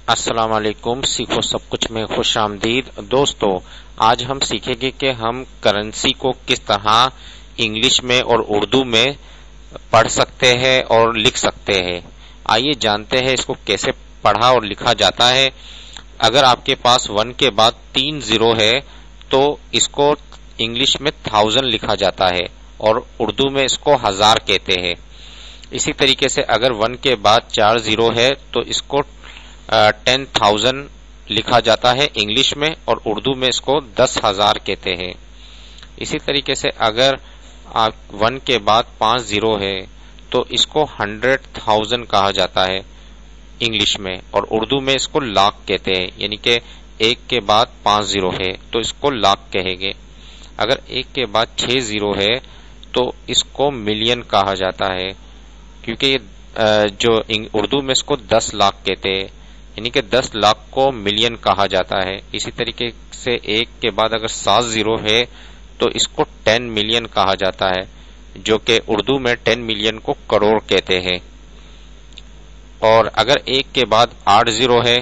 السلام علیکم، سیکھو سب کچھ میں خوش آمدید دوستو۔ آج ہم سیکھیں گے کہ ہم کرنسی کو کس طرح انگلش میں اور اردو میں پڑھ سکتے ہیں اور لکھ سکتے ہیں۔ آئیے جانتے ہیں اس کو کیسے پڑھا اور لکھا جاتا ہے۔ اگر آپ کے پاس 1 کے بعد 3 زیرو ہے تو اس کو انگلش میں 1000 لکھا جاتا ہے اور اردو میں اس کو 1000 کہتے ہیں۔ اسی طریقے سے اگر 1 کے بعد 4 زیرو ہے تو اس کو 10,000 لکھا جاتا ہے انگلش میں، اور اردو میں اس کو 10,000 کہتے ہیں۔ اسی طریقے سے اگر 1 کے بعد 5 زیرو ہے تو اس کو 100,000 کہا جاتا ہے انگلش میں، اور اردو میں اس کو لاکھ کہتے ہیں۔ یعنی کہ 1 کے بعد 5 زیرو ہے تو اس کو لاکھ کہیں گے۔ اگر 1 کے بعد 6 زیرو ہے تو اس کو ملین کہا جاتا ہے، کیونکہ یہ جو اردو میں اس کو 10 لاکھ کہتے ہیں، یعنی کہ 10 لاکھ کو ملین کہا جاتا ہے۔ اسی طریقے سے 1 کے بعد اگر 7 زیرو ہے تو اس کو 10 ملین کہا جاتا ہے، جو کہ اردو میں 10 ملین کو کروڑ کہتے ہیں۔ اور اگر 1 کے بعد 8 زیرو ہے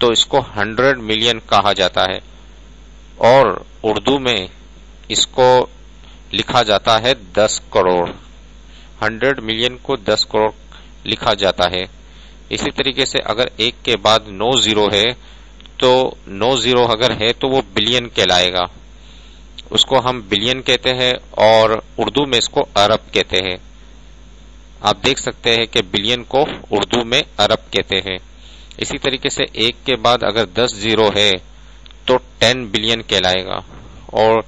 تو اس کو 100 ملین کہا جاتا ہے، اور اردو میں اس کو لکھا جاتا ہے 10 کروڑ۔ 100 ملین کو 10 کروڑ لکھا جاتا ہے۔ اسی طریقے سے اگر 1 کے بعد 9 زیرو ہے تو 9 زیرو اگر ہے تو وہ بلین کہلائے گا، اس کو ہم بلین کہتے ہیں، اور اردو میں اس کو ارب کہتے ہیں۔ آپ دیکھ سکتے ہیں کہ بلین کو اردو میں ارب کہتے ہیں۔ اسی طریقے سے 1 کے بعد اگر 10 زیرو ہے تو 10 بلین کہلائے گا، اور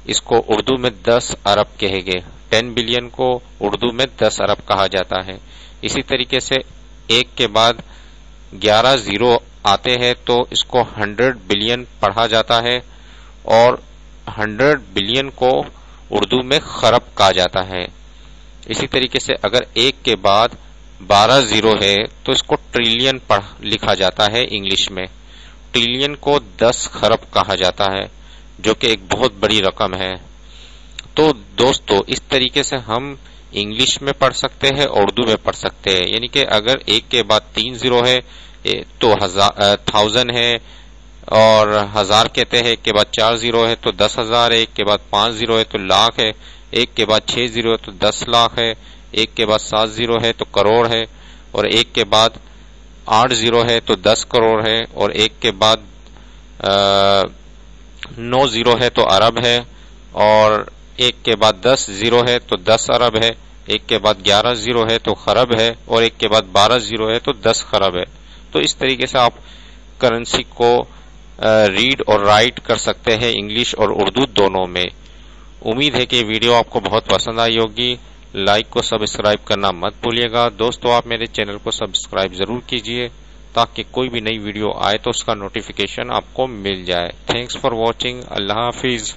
اس کو اردو میں 10 ارب کہے گے۔ 10 بلین کو اردو میں 10 ارب کہا جاتا ہے۔ اسی طریقے سے 1 کے بعد 11 زیرو آتے ہیں تو اس کو 100 بلین پڑھا جاتا ہے، اور 100 بلین کو اردو میں خرب کہا جاتا ہے۔ اسی طریقے سے اگر 1 کے بعد 12 زیرو ہے تو اس کو ٹریلین لکھا جاتا ہے انگلش میں۔ ٹریلین کو 10 خرب کہا جاتا ہے، جو کہ ایک بہت بڑی رقم ہے۔ تو دوستو اس طریقے سے ہم انگلش میں پڑھ سکتے ہیں اور اردو میں پڑھ سکتے ہیں۔ یعنی کہ اگر 1 کے بعد 3 زیرو ہے تو 1000 ہے اور 1000 کہتے ہیں۔ 1 کے بعد 4 زیرو ہے تو 10,000 ہے۔ 1 کے بعد 5 زیرو ہے تو لاکھ ہے۔ 1 کے بعد 6 زیرو ہے تو 10 لاکھ ہے۔ 1 کے بعد 7 زیرو ہے تو کروڑ ہے، اور 1 کے بعد 8 زیرو ہے تو 10 کروڑ ہے، اور 1 کے بعد 9 زیرو ہے تو ارب ہے، اور 1 کے بعد 10 زیرو ہے تو 10 ارب ہے۔ 1 کے بعد 11 زیرو ہے تو خرب ہے، اور 1 کے بعد 12 زیرو ہے تو 10 خرب ہے۔ تو اس طریقے سے آپ کرنسی کو ریڈ اور رائٹ کر سکتے ہیں انگلش اور اردو دونوں میں۔ امید ہے کہ یہ ویڈیو آپ کو بہت پسند آئی ہوگی۔ لائک کو سبسکرائب کرنا مت بھولیے گا۔ دوستو آپ میرے چینل کو سبسکرائب ضرور کیجئے تاکہ کوئی بھی نئی ویڈیو آئے تو اس کا نوٹیفیکیشن آپ کو مل جائے۔ Thanks for watching. اللہ حافظ۔